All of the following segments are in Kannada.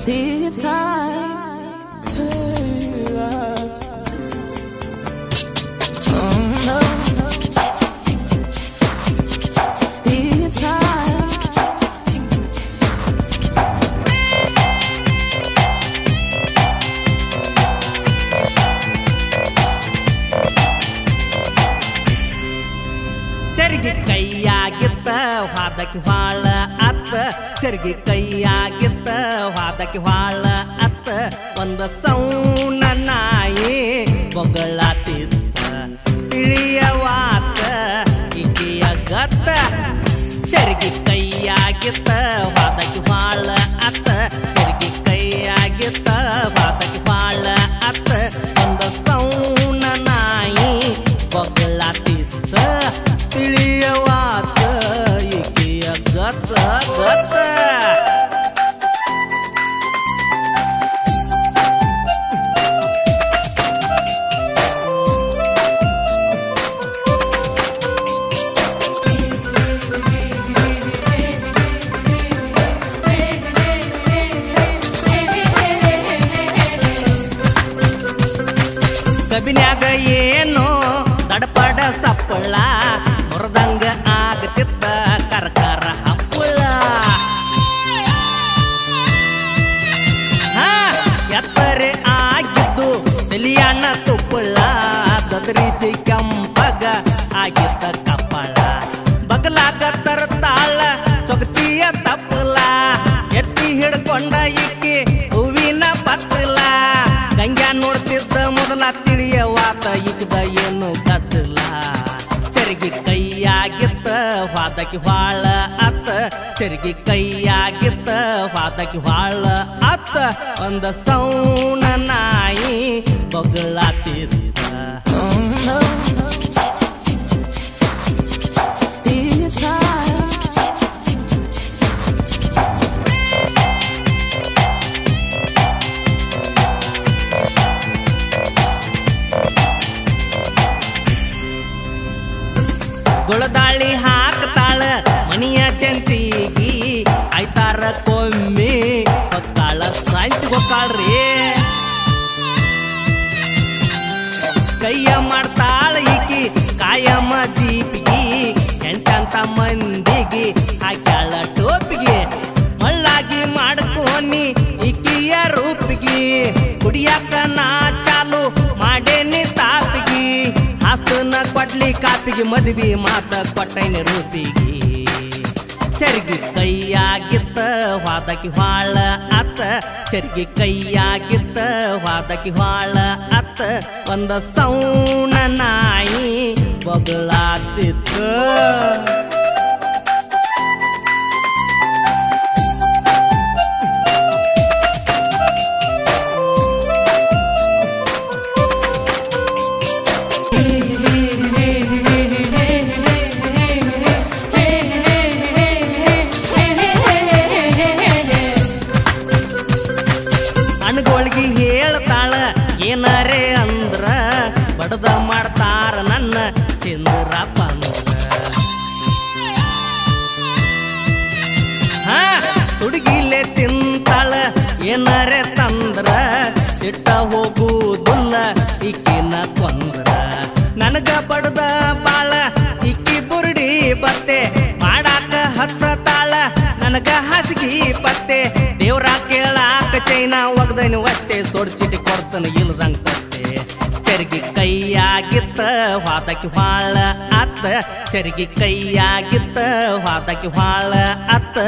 This time, say that. No. This time. ಚರಿಗೆ ಕೈಯಾಗಿತ್ತ ವಾದಕ್ಕೆ ಹಾಳ ಅತ್ತ ಚರಿಗೆ ಕೈಯಾಗಿತ್ತ ವಾದಕ್ಕೆ ಹಾಳ ಅತ್ತ ಒಂದು ಸೌನ ನಾಯಿ ಬೊಗಳಾತಿತ್ತ ತಿಳಿಯವಾತ ಈಕೆಯ ಗತ್ತ ಚರಿಗೆ ಕೈಯಾಗಿತ್ತ ವಾದಕ್ಕೆ ಹಾಳ ಅತ್ತ ಚರಿಗೆ ಕೈಯಾಗಿತ್ತ ವಾದಕ್ಕೆ ಹಾಳ ಅತ್ತ ಒಂದು ಸೌನ ನಾಯಿ ಬೊಗಳಾತಿತ್ತ ತಿಳಿಯವಾತ ಈಕೆಯ ಗತ್ತ ಗತ್ತ ಕಬಿನ್ಯಾಗ ಏನೋ ತಡಪಡ ಸಪ್ಪಳ ಮುರದಂಗ ಆಗತಿತ್ತ ಕರ್ಕರ ಹಪ್ಪಳ ಎತ್ತರೆ ಆಗಿದ್ದು ತಲಿಯಣ್ಣ ತುಪ್ಪಳ ದದರಿಸಿ ಕೆಂಪಗ ಆಗಿದ್ದ ಕಪ್ಪಳ ಬಗಲಾಗ ತರತಾಳ ಚೊಗಚಿಯ ತಪ್ಪಲ ಎತ್ತಿ ಹಿಡ್ಕೊಂಡ ಇಕ್ಕಿ ಹೂವಿನ ಪತ್ತಲ ಗಂಗ್ಯಾ ನೋಡ್ತಿದ್ದ ಮೊದಲ ತಿಳಿಯವಾತ ಇದ್ದ ಏನು ಗದ್ದಲ ಚರಿಗೆ ಕೈಯಾಗಿತ್ತ ವಾದಕ್ಕೆ ಹಾಳ ಅತ್ತ ಚರಿಗೆ ಕೈಯಾಗಿತ್ತ ವಾದಕ್ಕೆ ಹಾಳ ಅತ್ತ ಒಂದು ಸೌನ ನಾಯಿ ಬೊಗಳಾತಿತ್ತ This time. ಗುಳದಾಳಿ ಹಾಕ್ತಾಳ ಮನಿಯ ಚೆಂಚಿಗಿ ಆಯ್ತಾರ ಕೊಮ್ಮೆ ಹೊತ್ತಾಳ ಸಾಯ್ತು ಗೊತ್ತಾಳ್ರಿ ಕೈಯ ಮಾಡ್ತಾಳ ಈಕಿ ಕಾಯಮ್ಮ ಜೀಪಿಗಿ ಎಂಟಂತ ಮಂದಿಗಿ ಹಾಕ್ಯಾಳ ಟೋಪಿಗೆ ಮಳ್ಳಾಗಿ ಮಾಡ್ಕೋನಿ ಈಕಿಯ ರೂಪಿಗಿ ಕುಡಿಯಾಕ ನಾ ಚಾಲು ಮಾಡೇನಿ ತಾಪಿಗಿ ಆಸ್ತನ ಕೊಡ್ಲಿ ಕಾಪಿಗೆ ಮದ್ವಿ ಮಾತ ಕೊಟ್ಟೈನಿ ರೂಪಿಗಿ ಚರ್ಗಿ ಕೈಯಾಗಿತ್ತ ವಾದಕ್ಕೆ ಹಾಳ ಅತ್ತ ಚರ್ಗಿ ಕೈಯಾಗಿತ್ತ ವಾದಕ್ಕೆ ಹಾಳ ಅತ್ತ ಒಂದು ಸೌನ ನಾಯಿ ಬೊಗಳಾತಿತ್ತ ಅಣ್ಗೊಳ್ಗಿ ಹೇಳ್ತಾಳ ಏನರೇ ಅಂದ್ರ ಬಡದ ಮಾಡ್ತಾರ ನನ್ನ ಚಂದ್ರಪ್ಪ ತುಡುಗಿಲೆ ತಿಂತಾಳ ಏನರೇ ತಂದ್ರ ಸಿಟ್ಟ ಹೋಗುವುದಿಲ್ಲ ಈಕಿನ ಕೊಂದ್ರ ನನಗ ಬಡದ ಬಾಳ ಇಕ್ಕಿ ಬುರುಡಿ ಬತ್ತೆ ಮಾಡಾಕ ಹಚ್ಚತಾಳ ನನಗ ಹಾಸಿಗೆ ಪತ್ತೆ ದೇವ್ರ ಕೇಳಾಕ ಚೈನಾ ಒಗ್ದೈನ ಒತ್ತೆ ಸೊಡ್ಚಿಟಿ ಕೊಡ್ತನ ಇಲ್ದಂಗ ತತ್ತೆ ಚರ್ಗಿ ಕೈಯಾಗಿತ್ತ ವಾದಕ್ಕೆ ಹಾಳ ಅತ್ತ ಚರ್ಗಿ ಕೈಯಾಗಿತ್ತ ವಾದಕ್ಕೆ ಹಾಳ ಅತ್ತ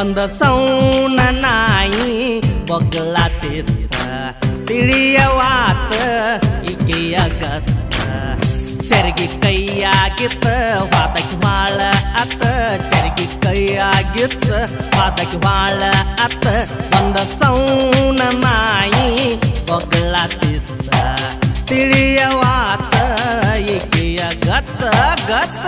ಒಂದು ಸೌನ ನಾಯಿ ಬೊಗಳಾತಿತ್ತ ತಿಳಿಯವಾತ ಈಕೆಯ ಗತ್ತ ಚರ್ಗಿ ಕೈಯಾಗಿತ್ತ ವಾದಕ್ಕೆ ಹಾಳ ಅತ್ತ ಚರ್ಗಿ ಕೈಯಾಗಿತ್ತ ವಾದಕ್ಕೆ ಹಾಳ ಅತ್ತ ಒಂದು ಸೌನ ನಾಯಿ ಬೊಗಳಾತಿತ್ತ ತಿಳಿಯವಾತ ಈಕೆಯ ಗತ್ತ ಗತ್ತ